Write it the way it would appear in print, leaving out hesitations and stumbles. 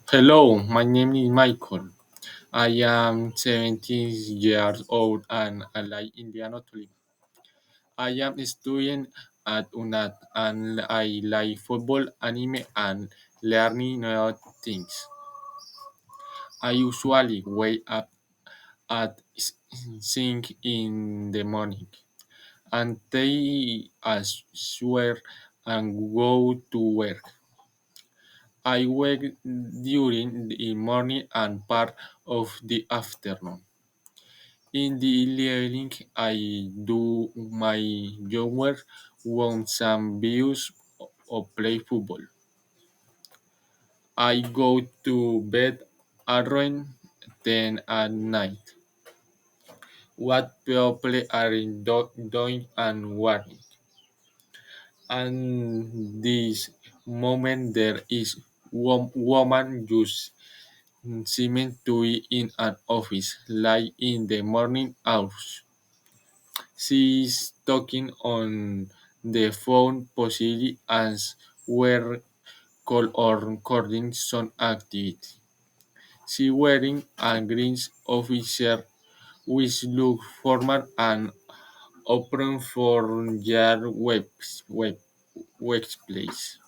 Hello, my name is Michael. I am 17 years old and I like Indianapolis. I am studying at UNAT and I like football, anime, and learning new things. I usually wake up at 6 in the morning and take a shower and go to work. I work during the morning and part of the afternoon. In the evening, I do my homework, watch some videos, or play football. I go to bed around 10 at night. What people are doing and worrying. And this moment there is one woman just seeming to be in an office, like in the morning hours. She's talking on the phone, possibly as we're call or recording some activity. She wearing a green officer which look formal and open for your web workplace.